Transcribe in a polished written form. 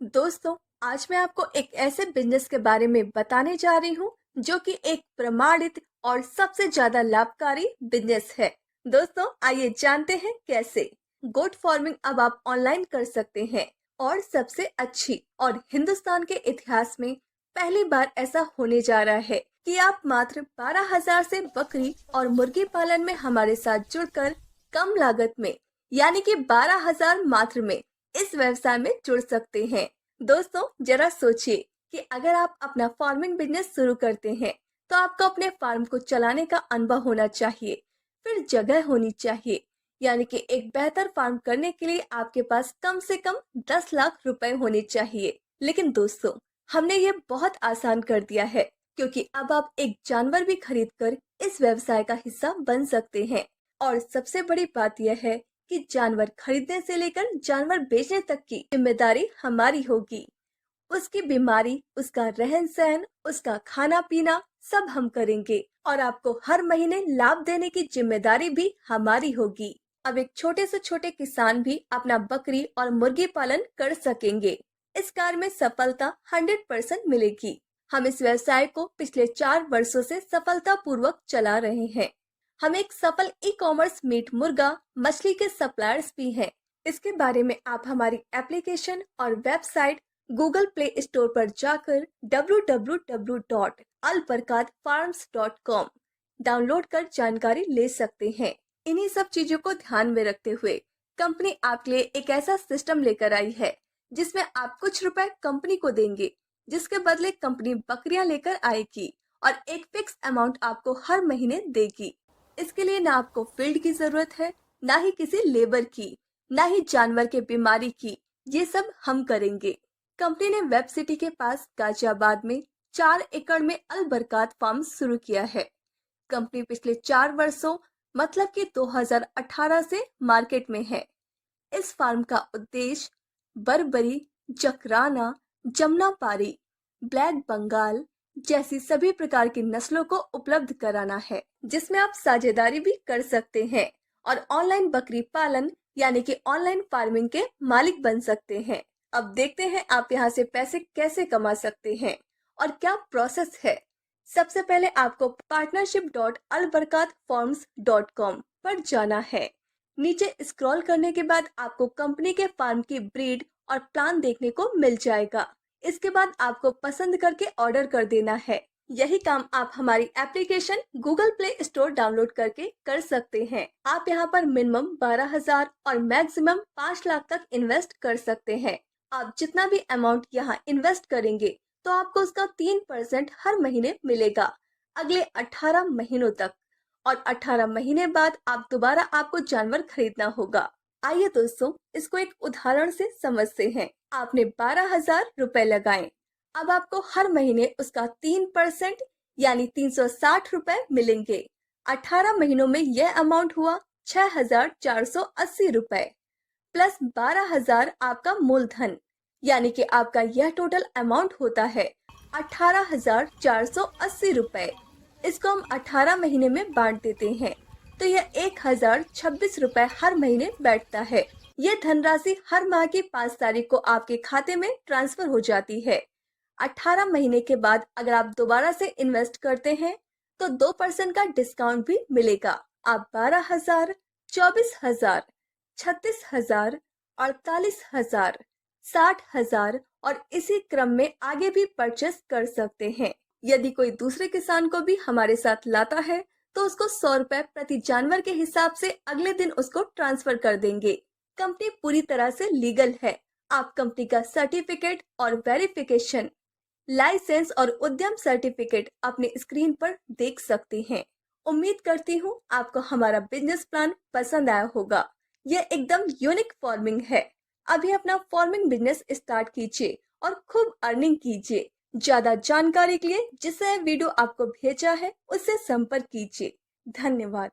दोस्तों, आज मैं आपको एक ऐसे बिजनेस के बारे में बताने जा रही हूँ जो कि एक प्रमाणित और सबसे ज्यादा लाभकारी बिजनेस है। दोस्तों, आइए जानते हैं कैसे। गोट फार्मिंग अब आप ऑनलाइन कर सकते हैं और सबसे अच्छी और हिंदुस्तान के इतिहास में पहली बार ऐसा होने जा रहा है कि आप मात्र 12,000 से बकरी और मुर्गी पालन में हमारे साथ जुड़कर कम लागत में यानी कि 12,000 मात्र में इस व्यवसाय में जुड़ सकते हैं। दोस्तों, जरा सोचिए कि अगर आप अपना फार्मिंग बिजनेस शुरू करते हैं तो आपको अपने फार्म को चलाने का अनुभव होना चाहिए, फिर जगह होनी चाहिए, यानी कि एक बेहतर फार्म करने के लिए आपके पास कम से कम 10 लाख रुपए होने चाहिए। लेकिन दोस्तों, हमने ये बहुत आसान कर दिया है, क्योंकि अब आप एक जानवर भी खरीद कर इस व्यवसाय का हिस्सा बन सकते हैं। और सबसे बड़ी बात यह है कि जानवर खरीदने से लेकर जानवर बेचने तक की जिम्मेदारी हमारी होगी। उसकी बीमारी, उसका रहन सहन, उसका खाना पीना सब हम करेंगे और आपको हर महीने लाभ देने की जिम्मेदारी भी हमारी होगी। अब एक छोटे से छोटे किसान भी अपना बकरी और मुर्गी पालन कर सकेंगे। इस कार्य में सफलता 100% मिलेगी। हम इस व्यवसाय को पिछले 4 वर्षों से सफलता पूर्वक चला रहे हैं। हम एक सफल ई कॉमर्स मीट मुर्गा मछली के सप्लायर्स भी हैं। इसके बारे में आप हमारी एप्लीकेशन और वेबसाइट गूगल प्ले स्टोर पर जाकर www.albarkatfarms.com डाउनलोड कर जानकारी ले सकते हैं। इन्हीं सब चीजों को ध्यान में रखते हुए कंपनी आपके लिए एक ऐसा सिस्टम लेकर आई है जिसमें आप कुछ रुपए कंपनी को देंगे, जिसके बदले कंपनी बकरियां लेकर आएगी और एक फिक्स अमाउंट आपको हर महीने देगी। इसके लिए ना आपको फील्ड की जरूरत है, ना ही किसी लेबर की, ना ही जानवर के बीमारी की। ये सब हम करेंगे। कंपनी ने वेब सिटी के पास गाजियाबाद में 4 एकड़ में अल बरकात फार्म शुरू किया है। कंपनी पिछले 4 वर्षों मतलब कि 2018 से मार्केट में है। इस फार्म का उद्देश्य बर्बरी, जकराना, जमुनापारी, ब्लैक बंगाल जैसी सभी प्रकार की नस्लों को उपलब्ध कराना है, जिसमें आप साझेदारी भी कर सकते हैं और ऑनलाइन बकरी पालन यानी कि ऑनलाइन फार्मिंग के मालिक बन सकते हैं। अब देखते हैं आप यहाँ से पैसे कैसे कमा सकते हैं और क्या प्रोसेस है। सबसे पहले आपको partnership.albarkatfarms.com पर जाना है। नीचे स्क्रॉल करने के बाद आपको कंपनी के फार्म की ब्रीड और प्लान देखने को मिल जाएगा। इसके बाद आपको पसंद करके ऑर्डर कर देना है। यही काम आप हमारी application Google play store download करके कर सकते हैं। आप यहाँ पर मिनिमम 12,000 और मैक्सिमम 5 लाख तक इन्वेस्ट कर सकते हैं। आप जितना भी अमाउंट यहाँ इन्वेस्ट करेंगे तो आपको उसका 3% हर महीने मिलेगा अगले 18 महीनों तक, और 18 महीने बाद आप दोबारा आपको जानवर खरीदना होगा। आइए दोस्तों, इसको एक उदाहरण से समझते हैं। आपने 12,000 रुपए लगाए। अब आपको हर महीने उसका 3% यानी 360 रुपए मिलेंगे। 18 महीनों में यह अमाउंट हुआ 6,480 रुपए प्लस 12,000 आपका मूलधन, यानी कि आपका यह टोटल अमाउंट होता है 18,480 रुपए। इसको हम 18 महीने में बांट देते हैं तो यह 1,026 रुपए हर महीने बैठता है। यह धनराशि हर माह की 5 तारीख को आपके खाते में ट्रांसफर हो जाती है। 18 महीने के बाद अगर आप दोबारा से इन्वेस्ट करते हैं तो 2% का डिस्काउंट भी मिलेगा। आप 12,000, 24,000, 36,000, 48,000, 60,000 और इसी क्रम में आगे भी परचेस कर सकते हैं। यदि कोई दूसरे किसान को भी हमारे साथ लाता है तो उसको 100 रुपए प्रति जानवर के हिसाब से अगले दिन उसको ट्रांसफर कर देंगे। कंपनी पूरी तरह से लीगल है। आप कंपनी का सर्टिफिकेट और वेरिफिकेशन, लाइसेंस और उद्यम सर्टिफिकेट अपने स्क्रीन पर देख सकते हैं। उम्मीद करती हूँ आपको हमारा बिजनेस प्लान पसंद आया होगा। यह एकदम यूनिक फार्मिंग है। अभी अपना फार्मिंग बिजनेस स्टार्ट कीजिए और खूब अर्निंग कीजिए। ज्यादा जानकारी के लिए जिसे वीडियो आपको भेजा है उससे संपर्क कीजिए। धन्यवाद।